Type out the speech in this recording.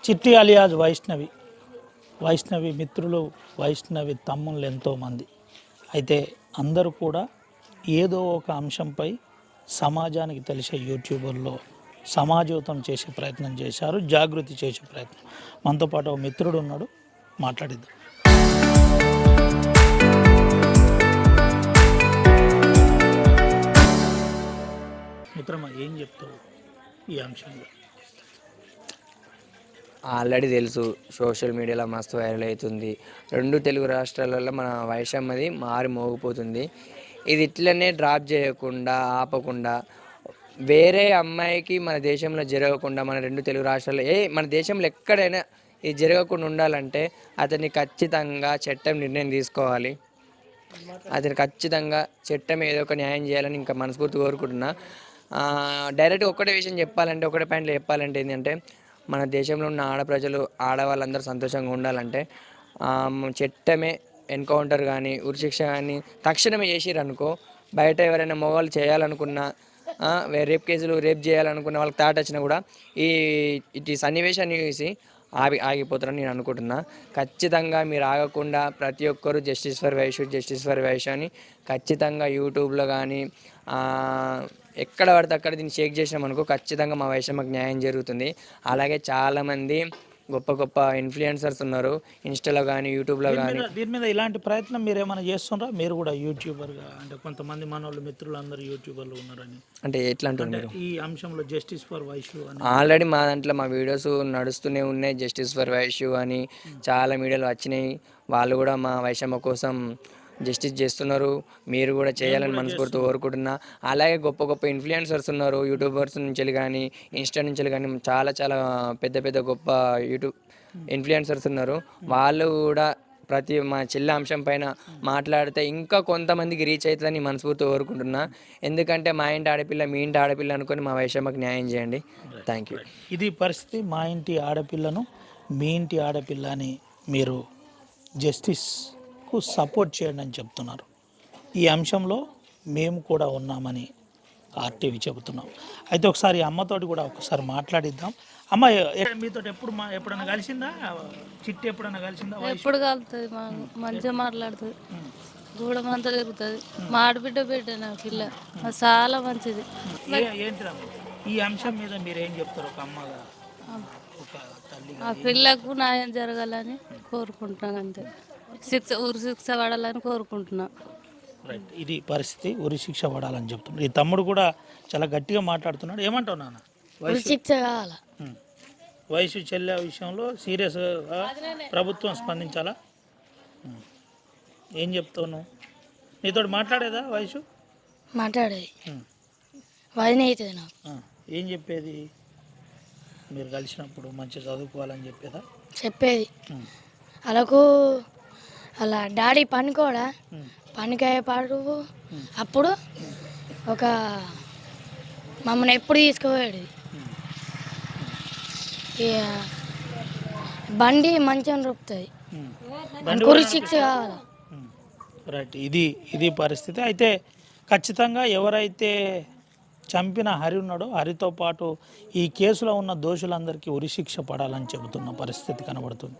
చిట్టి అలియాజ్ వైష్ణవి మిత్రులు, వైష్ణవి తమ్ముళ్ళు ఎంతోమంది. అయితే అందరూ కూడా ఏదో ఒక అంశంపై సమాజానికి తెలిసే యూట్యూబర్లో సమాజోతం చేసే ప్రయత్నం చేశారు, జాగృతి చేసే ప్రయత్నం. మనతో పాటు ఒక మిత్రుడు ఉన్నాడు, మాట్లాడిద్దాం. మిత్రమా, ఏం చెప్తావు ఈ అంశంలో? ఆల్రెడీ తెలుసు, సోషల్ మీడియాలో మస్తు వైరల్ అవుతుంది. 2 తెలుగు రాష్ట్రాలలో మన వైషమ్యది మారి మోగిపోతుంది. ఇది ఇట్లనే డ్రాప్ చేయకుండా ఆపకుండా వేరే అమ్మాయికి మన దేశంలో జరగకుండా, మన 2 తెలుగు రాష్ట్రాల్లో మన దేశంలో ఎక్కడైనా ఇది జరగకుండా ఉండాలంటే అతన్ని ఖచ్చితంగా చట్టం నిర్ణయం తీసుకోవాలి. అతను ఖచ్చితంగా చట్టం ఏదో ఒక న్యాయం చేయాలని ఇంకా మనస్ఫూర్తి కోరుకుంటున్నా. డైరెక్ట్ ఒకటే విషయం చెప్పాలంటే, ఒకటే పాయింట్లో చెప్పాలంటే ఏంటంటే, మన దేశంలో ఉన్న ఆడవాళ్ళందరూ సంతోషంగా ఉండాలంటే చట్టమే ఎన్కౌంటర్ కానీ ఉరిశిక్ష కానీ తక్షణమే చేసిరనుకో, బయట ఎవరైనా మగవాళ్ళు చేయాలనుకున్నా, రేప్ కేసులు రేప్ చేయాలనుకున్న వాళ్ళకి థాట్ వచ్చినా కూడా ఇటు సన్నివేశాన్ని చూసి ఆగిపోతారని నేను అనుకుంటున్నా. ఖచ్చితంగా మీరు ఆగకుండా ప్రతి ఒక్కరూ జస్టిస్ ఫర్ వైషు అని ఖచ్చితంగా యూట్యూబ్లో కానీ ఎక్కడ పడితే అక్కడ దీన్ని షేక్ చేసినామనుకో ఖచ్చితంగా మా వైషమ్యకు న్యాయం జరుగుతుంది. అలాగే చాలామంది గొప్ప గొప్ప ఇన్ఫ్లుయెన్సర్స్ ఉన్నారు, ఇన్స్టాలో కానీ యూట్యూబ్లో కానీ. దీని మీద ఇలాంటి ప్రయత్నం మీరు ఏమైనా చేస్తున్నారా? మీరు కూడా యూట్యూబర్గా, అంటే కొంతమంది మన వాళ్ళు మిత్రులు అందరూ యూట్యూబర్లు ఉన్నారని, అంటే ఎట్లా అంటారు ఈ అంశంలో జస్టిస్ ఫర్ వైషు అని? ఆల్రెడీ మా దాంట్లో మా వీడియోస్ నడుస్తూనే ఉన్నాయి. జస్టిస్ ఫర్ వైషు అని చాలా మీడియాలో వచ్చినాయి. వాళ్ళు కూడా మా వైషమ్య కోసం జస్టిస్ చేస్తున్నారు. మీరు కూడా చేయాలని మనస్ఫూర్తి కోరుకుంటున్నా. అలాగే గొప్ప గొప్ప ఇన్ఫ్లుయెన్సర్స్ ఉన్నారు, యూట్యూబర్స్ నుంచి కానీ ఇన్స్టా నుంచి కానీ చాలా చాలా పెద్ద పెద్ద గొప్ప యూట్యూబ్ ఇన్ఫ్లుయెన్సర్స్ ఉన్నారు. వాళ్ళు కూడా ప్రతి మా చెల్లి అంశం పైన మాట్లాడితే ఇంకా కొంతమందికి రీచ్ అవుతుందని మనస్ఫూర్తి కోరుకుంటున్నా. ఎందుకంటే మా ఇంటి ఆడపిల్ల మీ ఇంటి ఆడపిల్ల అనుకొని మా వైషమ్యకు న్యాయం చేయండి. Thank you. ఇది పరిస్థితి. మా ఇంటి ఆడపిల్లను మీ ఇంటి ఆడపిల్ల అని మీరు జస్టిస్కు సపోర్ట్ చేయండి అని చెప్తున్నారు. ఈ అంశంలో మేము కూడా ఉన్నామని ఆర్టీవీ చెబుతున్నాం. అయితే ఒకసారి అమ్మతోటి కూడా ఒకసారి మాట్లాడిద్దాం. అమ్మ, మీతో ఎప్పుడైనా కలిసిందా చిట్టి? ఎప్పుడైనా కలిసిందా? ఎప్పుడు కలుతుంది, మంచిగా మాట్లాడుతుంది, గూడం అంతా తిరుగుతుంది. మా ఆడబిడ్డ బిడ్డ నా పిల్ల చాలా మంచిది. ఏంటిదమ్మా ఈ అంశం మీద మీరేం చెప్తారు? ఒక అమ్మగా, ఒక తల్లి, ఆ పిల్లకు న్యాయం జరగాలని కోరుకుంటున్నాను. అంతే, ఉరి శిక్ష పడాలని కోరుకుంటున్నా. రైట్, ఇది పరిస్థితి. ఉరి శిక్ష పడాలని చెప్తున్నాడు. ఈ తమ్ముడు కూడా చాలా గట్టిగా మాట్లాడుతున్నాడు. ఏమంటావు నాన్న? శిక్ష కావాలా? వయసు చెల్లె విషయంలో సీరియస్గా ప్రభుత్వం స్పందించాలా? ఏం చెప్తావు నువ్వు? నీతో మాట్లాడేదా వయసు? మాట్లాడేది వదిన అవుతుంది నాకు. ఏం చెప్పేది? మీరు కలిసినప్పుడు మంచిగా చదువుకోవాలని చెప్పేదా? చెప్పేది అలాకు అలా డాడీ పనుకోడా, పనికాయ పాడు. అప్పుడు ఒక మమ్మల్ని ఎప్పుడు తీసుకుపోయాడు. బండి మంచిగా రూపుతుంది, గురి శిక్ష కావాలి. రైట్, ఇది పరిస్థితి. అయితే ఖచ్చితంగా ఎవరైతే చంపిన హరి ఉన్నాడో, హరితో పాటు ఈ కేసులో ఉన్న దోషులందరికీ ఉరిశిక్ష పడాలని చెబుతున్న పరిస్థితి కనబడుతుంది.